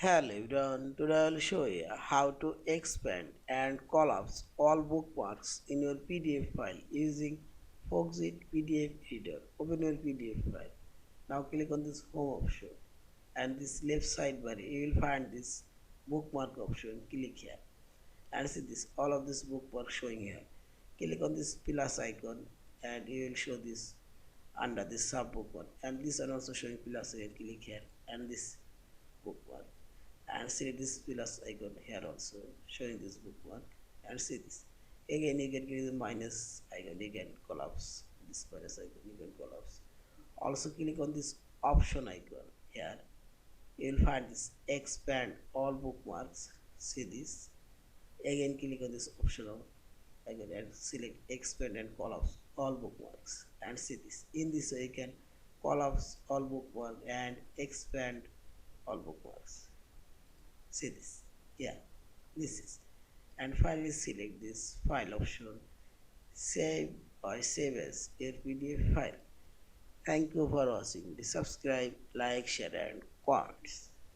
Hello everyone, today I will show you how to expand and collapse all bookmarks in your PDF file using Foxit PDF Editor. Open your PDF file. Now click on this home option and this left sidebar you will find this bookmark option. Click here and see this all of this bookmark showing here. Click on this plus icon and you will show this under this sub bookmark and this one also showing plus again. Click here and this bookmark and see this plus icon here also showing this bookmark and see this again you can give the minus icon, you can collapse this minus icon, you can collapse. Also click on this option icon here, you will find this expand all bookmarks. See this again, click on this optional icon and select expand and collapse all bookmarks and see this. In this way you can collapse all bookmark and expand all bookmarks. See this, yeah, this is. And finally select this file option, save or save as your PDF file. Thank you for watching. Please subscribe, like, share and comments.